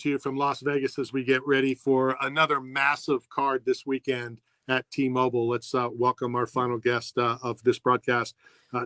to you from Las Vegas as we get ready for another massive card this weekend at T-Mobile. Let's welcome our final guest of this broadcast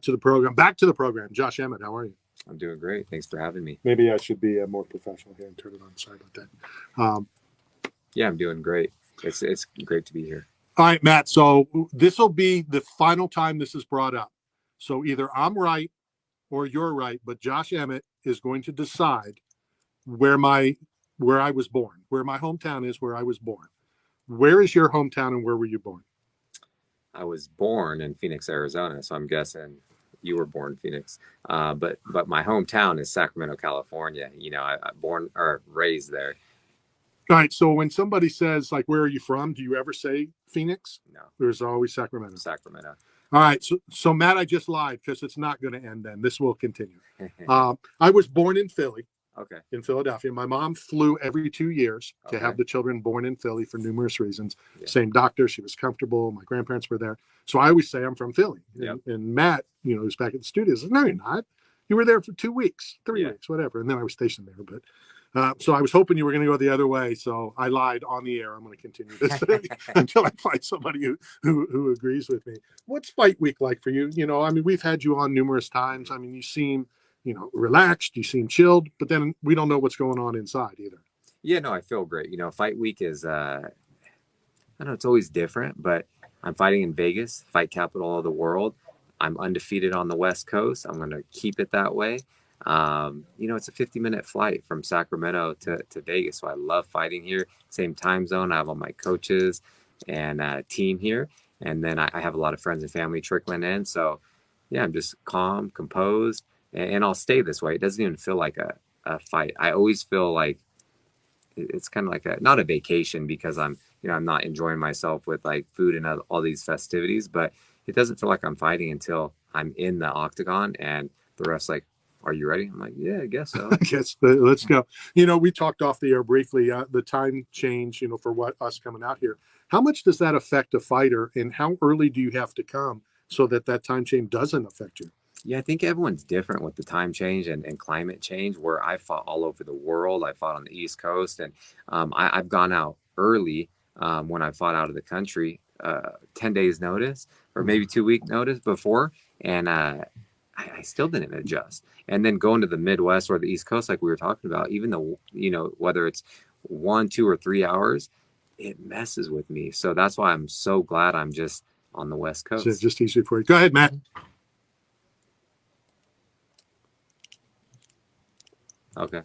to the program. Back to the program, Josh Emmett. How are you? I'm doing great. Thanks for having me. Maybe I should be more professional here and turn it on. Sorry about that. Yeah, I'm doing great. It's great to be here. All right, Matt. So this will be the final time this is brought up. So either I'm right or you're right, but Josh Emmett is going to decide where I was born, where my hometown is, where I was born. Where is your hometown and where were you born? I was born in Phoenix, Arizona, so I'm guessing you were born in Phoenix. But my hometown is Sacramento, California. You know, I born or raised there. All right. So when somebody says, like, where are you from? Do you ever say Phoenix? No. There's always Sacramento. Sacramento. All right. So Matt, I just lied because it's not going to end then. This will continue. I was born in Philly. Okay. In Philadelphia. My mom flew every 2 years to Okay. have the children born in Philly for numerous reasons. Yeah. Same doctor. She was comfortable. My grandparents were there. So I always say I'm from Philly. Yep. And Matt, you know, who's back at the studio says, no, you're not. You were there for 2 weeks, 3 weeks, whatever. And then I was stationed there. But so I was hoping you were going to go the other way. So I lied on the air. I'm going to continue this until I find somebody who agrees with me. What's fight week like for you? You know, I mean, we've had you on numerous times. I mean, you seem, you know, relaxed, you seem chilled, but then we don't know what's going on inside either. Yeah, no, I feel great. You know, fight week is, I don't know, it's always different, but I'm fighting in Vegas, fight capital of the world. I'm undefeated on the West Coast. I'm going to keep it that way. You know, it's a 50-minute flight from Sacramento to Vegas. So I love fighting here. Same time zone. I have all my coaches and team here. And then I have a lot of friends and family trickling in. So yeah, I'm just calm, composed, and I'll stay this way. It doesn't even feel like a fight. I always feel like it's kind of like not a vacation because I'm not enjoying myself with like food and all these festivities, but it doesn't feel like I'm fighting until I'm in the octagon and the ref's like, are you ready? I'm like, yeah, I guess so. Let's go. You know, we talked off the air briefly, the time change, you know, for what us coming out here. How much does that affect a fighter and how early do you have to come so that time change doesn't affect you? Yeah, I think everyone's different with the time change and climate change, where I fought all over the world. I fought on the East Coast, and I've gone out early when I fought out of the country, 10 days notice or maybe 2 week notice before. And I still didn't adjust. And then going to the Midwest or the East Coast, like we were talking about, even though, you know, whether it's 1, 2, or 3 hours, it messes with me. So that's why I'm so glad I'm just on the West Coast. So it's just easier for you. Go ahead, Matt. Okay.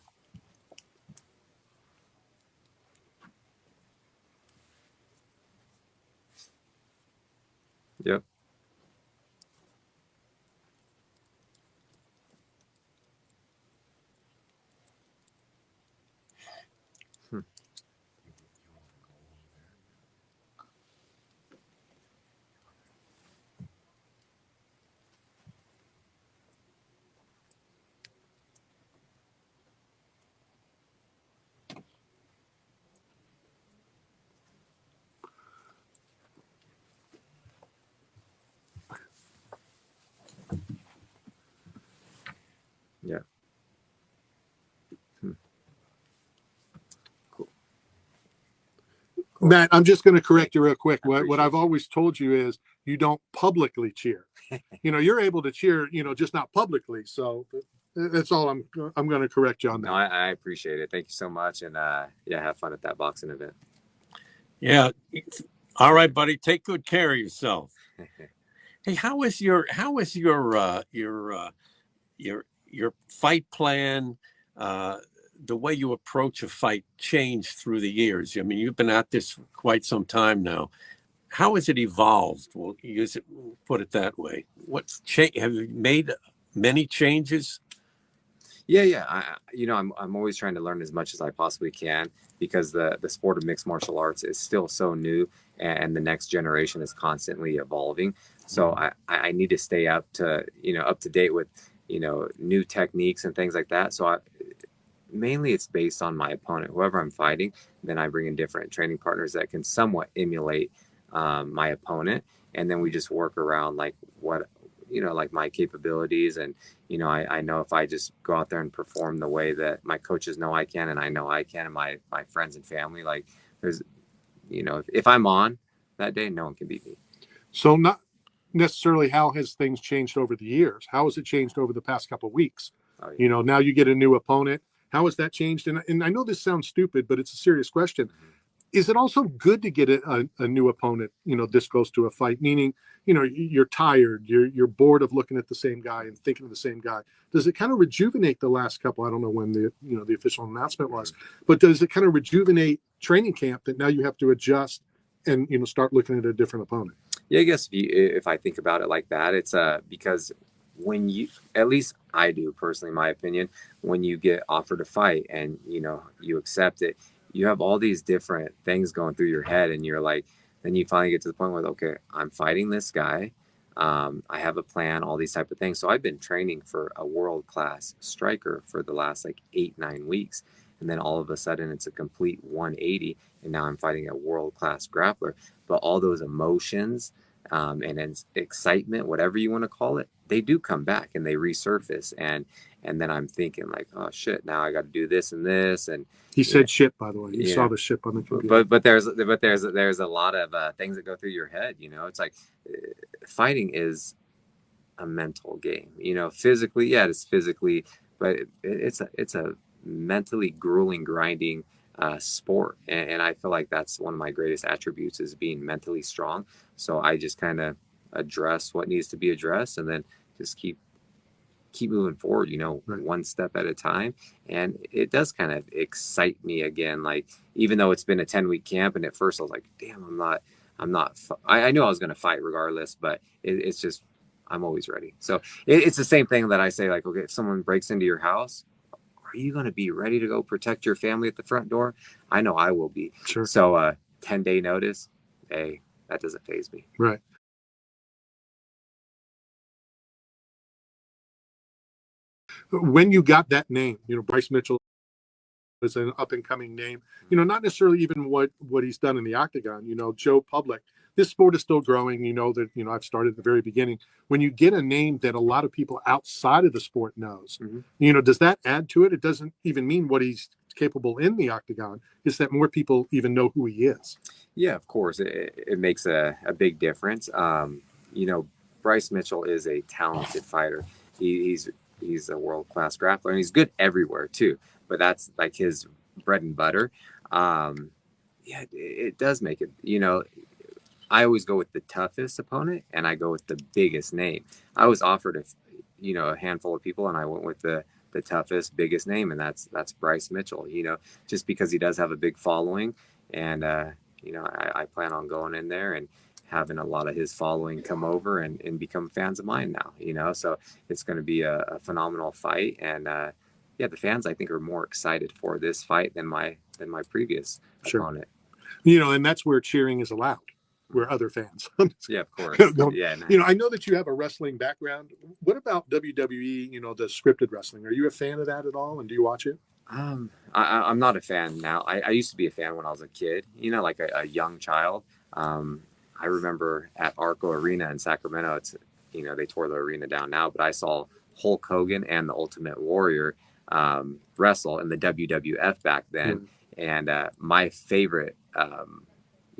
Yep. Yeah. Cool. Matt, I'm just going to correct you real quick. What I've always told you is you don't publicly cheer. You know, you're able to cheer, you know, just not publicly. So that's all I'm going to correct you on that. No, I appreciate it. Thank you so much. And yeah, have fun at that boxing event. Yeah. All right, buddy. Take good care of yourself. Hey, how is your fight plan, the way you approach a fight changed through the years? I mean, you've been at this for quite some time now. How has it evolved? We'll put it that way. What's changed? Have you made many changes? Yeah. I'm always trying to learn as much as I possibly can because the sport of mixed martial arts is still so new and the next generation is constantly evolving. So I need to stay up to date with, new techniques and things like that. So mainly it's based on my opponent, whoever I'm fighting. Then I bring in different training partners that can somewhat emulate my opponent. And then we just work around like what like my capabilities. And, I know if I just go out there and perform the way that my coaches know I can, and I know I can, and my friends and family, like there's, if I'm on that day, no one can beat me. So not necessarily how has things changed over the years? How has it changed over the past couple of weeks? Oh, yeah. Now you get a new opponent. How has that changed? And I know this sounds stupid, but it's a serious question. Mm-hmm. Is it also good to get a new opponent, this close to a fight? Meaning, you're tired, you're bored of looking at the same guy and thinking of the same guy. Does it kind of rejuvenate the last couple? I don't know when the official announcement was, but does it kind of rejuvenate training camp that now you have to adjust and start looking at a different opponent? Yeah, I guess if I think about it like that, it's because when you, at least I do personally, in my opinion, when you get offered a fight and you accept it, you have all these different things going through your head, and you're like, then you finally get to the point where, okay, I'm fighting this guy. I have a plan, all these type of things. So I've been training for a world-class striker for the last like 8-9 weeks. And then all of a sudden it's a complete 180. And now I'm fighting a world-class grappler. But all those emotions and excitement, whatever you want to call it, they do come back and they resurface. And then I'm thinking like, oh shit, now I got to do this and this. And he said shit, by the way. You saw the shit on the computer. But there's a lot of things that go through your head. It's like fighting is a mental game. Physically, yeah, it's physically, but it's a mentally grueling, grinding sport. And I feel like that's one of my greatest attributes is being mentally strong. So I just kind of address what needs to be addressed, and then just keep moving forward, Right. One one step at a time. And it does kind of excite me again. Like, even though it's been a 10-week camp, and at first I was like, damn, I knew I was going to fight regardless, but it's just, I'm always ready. So it's the same thing that I say, like, okay, if someone breaks into your house, are you going to be ready to go protect your family at the front door? I know I will be. Sure. So 10-day notice, hey, that doesn't faze me. Right. When you got that name, Bryce Mitchell is an up and coming name, not necessarily even what he's done in the octagon, Joe Public, this sport is still growing, that, I've started at the very beginning. When you get a name that a lot of people outside of the sport knows, does that add to it? It doesn't even mean what he's capable in the octagon. Is that more people even know who he is? Yeah, of course. It makes a big difference. Bryce Mitchell is a talented fighter. He's a world-class grappler, and he's good everywhere too. But that's like his bread and butter. Yeah, it does make it. I always go with the toughest opponent, and I go with the biggest name. I was offered a handful of people, and I went with the toughest, biggest name, and that's Bryce Mitchell. Just because he does have a big following, and I plan on going in there and having a lot of his following come over and become fans of mine now. So it's going to be a phenomenal fight, and yeah, the fans I think are more excited for this fight than my previous opponent. And that's where cheering is allowed. Where other fans. Yeah, of course. Yeah. I know that you have a wrestling background. What about WWE, the scripted wrestling? Are you a fan of that at all? And do you watch it? I'm not a fan now. I used to be a fan when I was a kid, like a young child. I remember at Arco Arena in Sacramento, they tore the arena down now, but I saw Hulk Hogan and the Ultimate Warrior wrestle in the WWF back then. And my favorite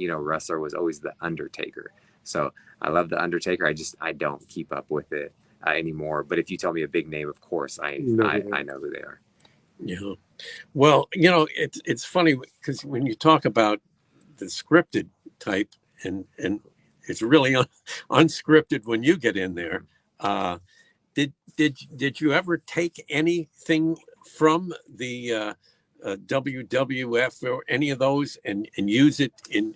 wrestler was always the Undertaker. So I love the Undertaker. I don't keep up with it anymore. But if you tell me a big name, of course I know who they are. Yeah. Well, it's funny because when you talk about the scripted type and it's really unscripted when you get in there. Did you ever take anything from the WWF or any of those and use it in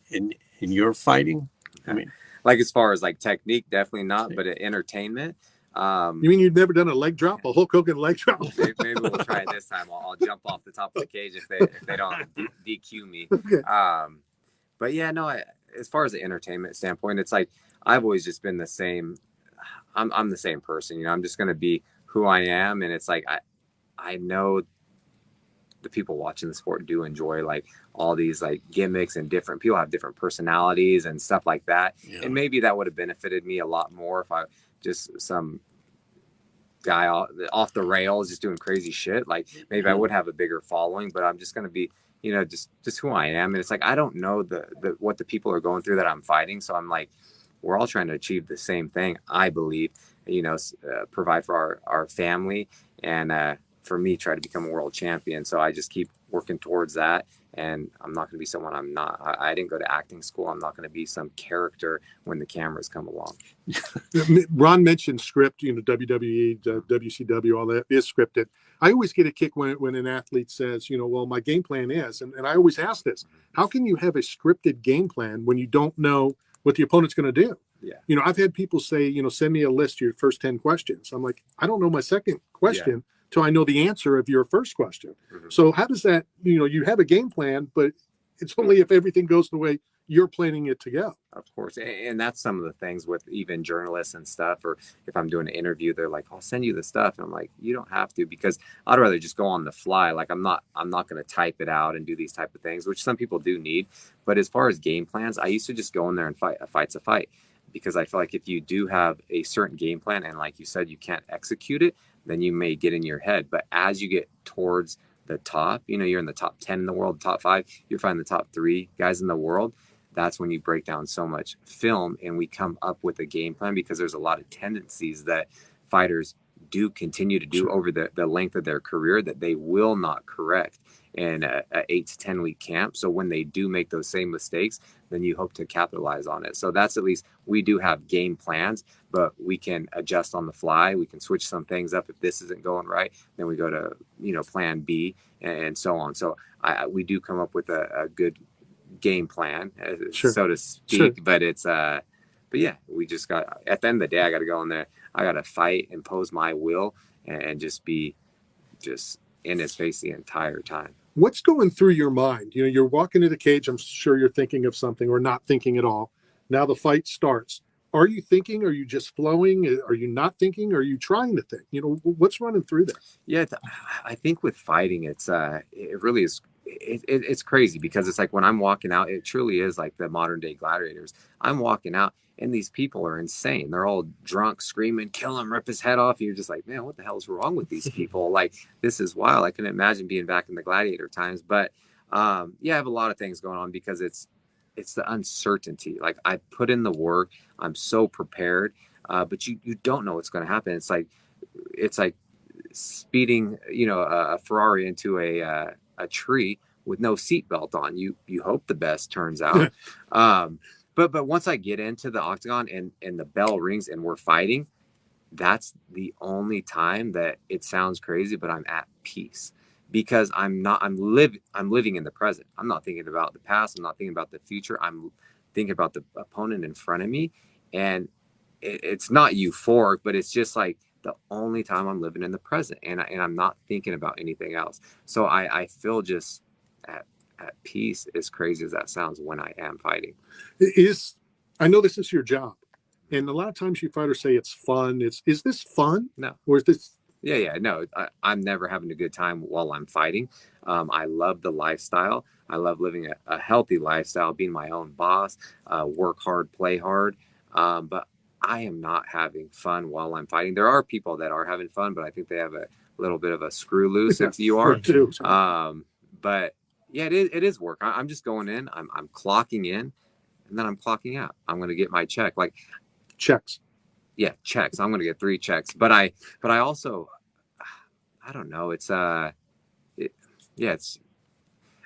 your fighting? I mean, like as far as like technique, definitely not, but entertainment. You mean you've never done a leg drop, a Hulk Hogan leg drop? Maybe we'll try it this time. I'll jump off the top of the cage if they don't DQ me. Okay. But yeah, no. As far as the entertainment standpoint, it's like I've always just been the same. I'm the same person. I'm just gonna be who I am, and it's like I know the people watching the sport do enjoy like all these like gimmicks, and different people have different personalities and stuff like that. Yeah. And maybe that would have benefited me a lot more if I just some guy off the rails, just doing crazy shit, like maybe I would have a bigger following, but I'm just going to be, just who I am. And it's like, I don't know what the people are going through that I'm fighting. So I'm like, we're all trying to achieve the same thing, I believe, provide for our family, and for me, try to become a world champion. So I just keep working towards that. And I'm not going to be someone I'm not. I didn't go to acting school. I'm not going to be some character when the cameras come along. Ron mentioned script, WWE, WCW, all that is scripted. I always get a kick when an athlete says, well, my game plan is, and I always ask this, how can you have a scripted game plan when you don't know what the opponent's going to do? Yeah. I've had people say, send me a list of your first 10 questions. I'm like, I don't know my second question till I know the answer of your first question. Mm-hmm. So how does that, you have a game plan, but it's only if everything goes the way you're planning it to go. Of course. And that's some of the things with even journalists and stuff, or if I'm doing an interview, they're like, I'll send you the stuff. And I'm like, you don't have to, because I'd rather just go on the fly. Like I'm not going to type it out and do these type of things, which some people do need. But as far as game plans, I used to just go in there and fight. A fight's a fight, because I feel like if you do have a certain game plan and like you said, you can't execute it, then you may get in your head. But as you get towards the top, you're in the top 10 in the world, top 5, you're finding the top 3 guys in the world. That's when you break down so much film and we come up with a game plan, because there's a lot of tendencies that fighters do continue to do over the length of their career that they will not correct in a 8 to 10 week camp. So when they do make those same mistakes, then you hope to capitalize on it. So that's, at least we do have game plans, but we can adjust on the fly. We can switch some things up. If this isn't going right, then we go to, plan B and so on. So we do come up with a good game plan, so to speak, but it's but yeah, we just got, at the end of the day, I got to go in there, I got to fight, impose my will, and just be just in his face the entire time. What's going through your mind? You're walking to the cage, I'm sure you're thinking of something, or not thinking at all. Now the fight starts. Are you thinking? Are you just flowing? Are you not thinking? Are you trying to think? What's running through there? Yeah, I think with fighting, it really is. It's crazy, because it's like when I'm walking out, it truly is like the modern day gladiators. I'm walking out and these people are insane. They're all drunk, screaming, kill him, rip his head off. You're just like, man, what the hell is wrong with these people? Like, this is wild. I couldn't imagine being back in the gladiator times. But I have a lot of things going on, because it's the uncertainty. Like, I put in the work, I'm so prepared, but you don't know what's going to happen. It's like speeding, a Ferrari into a tree with no seatbelt on. You hope the best turns out. But once I get into the octagon and the bell rings and we're fighting, that's the only time that it sounds crazy, but I'm at peace, because I'm living in the present. I'm not thinking about the past. I'm not thinking about the future. I'm thinking about the opponent in front of me. And it's not euphoric, but it's just like the only time I'm living in the present, and I'm not thinking about anything else. So I feel just at peace, as crazy as that sounds, when I am fighting. I know this is your job, and a lot of times you fighters say it's fun. Is this fun? No. Or is this? Yeah. No, I'm never having a good time while I'm fighting. I love the lifestyle. I love living a healthy lifestyle, being my own boss, work hard, play hard. But I am not having fun while I'm fighting. There are people that are having fun, but I think they have a little bit of a screw loose, if you are. But yeah, it is work. I'm just going in, I'm clocking in, and then I'm clocking out. I'm going to get my check. Like, Checks. Yeah, checks. I'm going to get 3 checks. But I also, I don't know.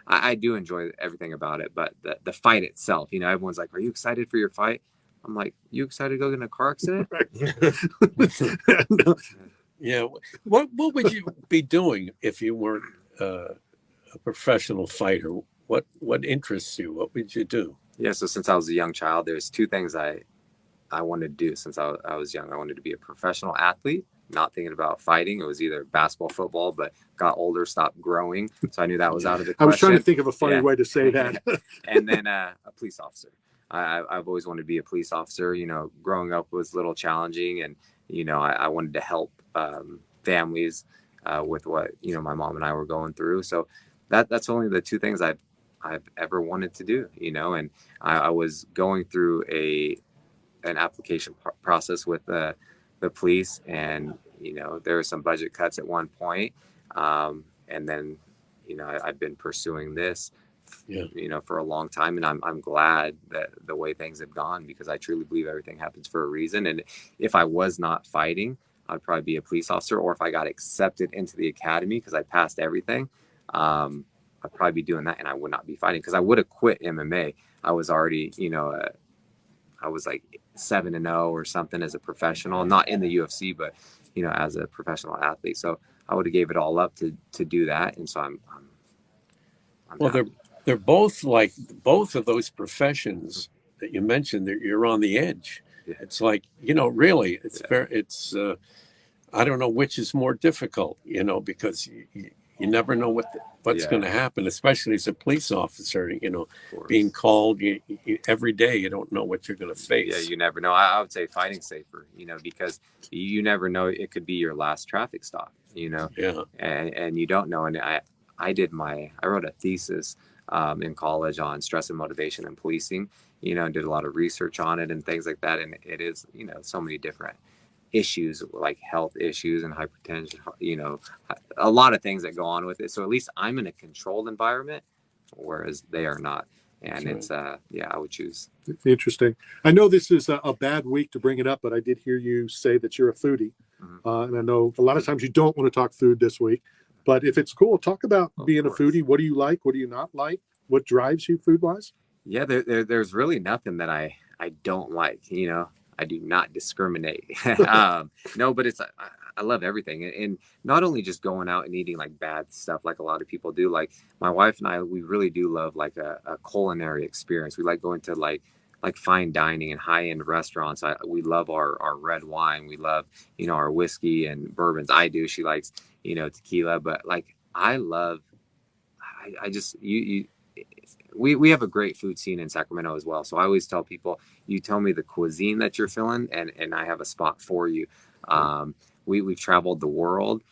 I do enjoy everything about it, but the fight itself, everyone's like, are you excited for your fight? I'm like, you excited to go get in a car accident? No. Yeah. What would you be doing if you weren't a professional fighter? What interests you? What would you do? Yeah. So since I was a young child, there's 2 things I wanted to do since I was young. I wanted to be a professional athlete, not thinking about fighting. It was either basketball, football, but got older, stopped growing. So I knew that was out of the question. I was trying to think of a funny way to say that. And then a police officer. I've always wanted to be a police officer. Growing up was a little challenging, and I wanted to help families with what my mom and I were going through. So that's only the 2 things I've ever wanted to do. And I was going through an application process with the police, and there were some budget cuts at one point, and then I've been pursuing this for a long time, and I'm glad that the way things have gone, because I truly believe everything happens for a reason. And if I was not fighting, I'd probably be a police officer, or if I got accepted into the academy because I passed everything, I'd probably be doing that, and I would not be fighting, because I would have quit MMA. I was already, I was like 7-0 or something as a professional, not in the UFC, but as a professional athlete. So I would have gave it all up to do that, and so I'm well, they're both like, both of those professions that you mentioned, that you're on the edge. Yeah. It's like, really, it's fair. It's I don't know which is more difficult, because you never know what's going to happen, especially as a police officer, being called every day. You don't know what you're going to face. Yeah, you never know. I would say fighting's safer, because you never know. It could be your last traffic stop, Yeah. and you don't know. And I wrote a thesis in college on stress and motivation and policing, and did a lot of research on it and things like that. And it is, so many different issues, like health issues and hypertension, a lot of things that go on with it. So at least I'm in a controlled environment, whereas they are not. And it's I would choose. Interesting. I know this is a bad week to bring it up, but I did hear you say that you're a foodie. And I know a lot of times you don't want to talk food this week, but if it's cool, talk about being a foodie. What do you like? What do you not like? What drives you food wise? Yeah, there's really nothing that I don't like. I do not discriminate. No, but I love everything. And not only just going out and eating like bad stuff like a lot of people do. Like my wife and I, we really do love like a culinary experience. We like going to like fine dining and high-end restaurants. We love our red wine. We love, our whiskey and bourbons. I do. She likes, tequila. But like I just, we have a great food scene in Sacramento as well. So I always tell people, you tell me the cuisine that you're feeling, and I have a spot for you. We've traveled the world.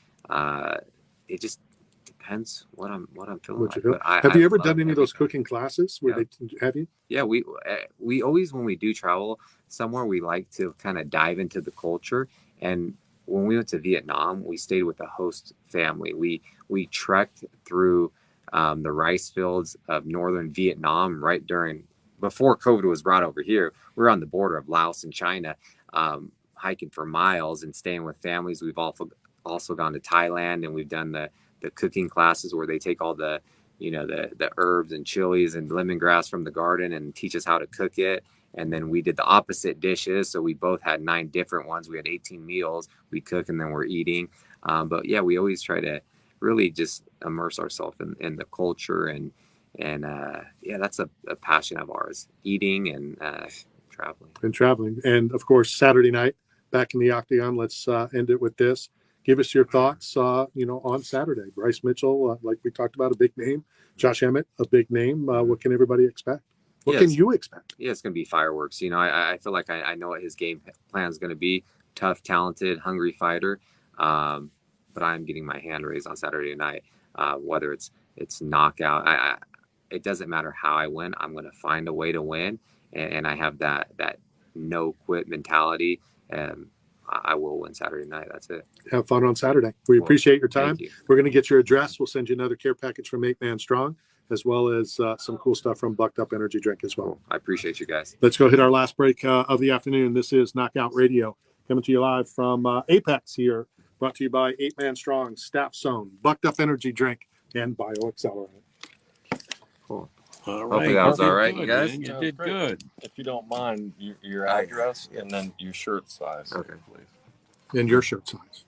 It just depends what I'm feeling like. But have you ever done any of those cooking classes where they have you? Yeah, we always, when we do travel somewhere, we like to kind of dive into the culture. And when we went to Vietnam, we stayed with a host family. We trekked through the rice fields of northern Vietnam before COVID was brought over here. We were on the border of Laos and China, hiking for miles and staying with families. We've also gone to Thailand, and we've done the cooking classes where they take all the herbs and chilies and lemongrass from the garden and teach us how to cook it. And then we did the opposite dishes. So we both had 9 different ones. We had 18 meals we cook, and then we're eating. But yeah, we always try to really just immerse ourselves in the culture, and that's a passion of ours, eating and traveling. And of course, Saturday night back in the octagon. Let's end it with this. Give us your thoughts, on Saturday. Bryce Mitchell, like we talked about, a big name. Josh Emmett, a big name. What can everybody expect? What can you expect? Yeah, it's going to be fireworks. I feel like I know what his game plan is going to be. Tough, talented, hungry fighter. But I'm getting my hand raised on Saturday night. Whether it's knockout, it doesn't matter how I win. I'm going to find a way to win, and I have that no quit mentality. I will win Saturday night. That's it. Have fun on Saturday. We appreciate your time. We're going to get your address. We'll send you another care package from 8 Man Strong, as well as some cool stuff from Bucked Up Energy Drink as well. Cool. I appreciate you guys. Let's go hit our last break of the afternoon. This is Knockout Radio, coming to you live from Apex here, brought to you by 8 Man Strong, Staff Zone, Bucked Up Energy Drink, and BioAccelerant. Cool. All right. Hopefully that was all right, you guys. Man. You did good. If you don't mind, your address and then your shirt size. Okay. Please. And your shirt size.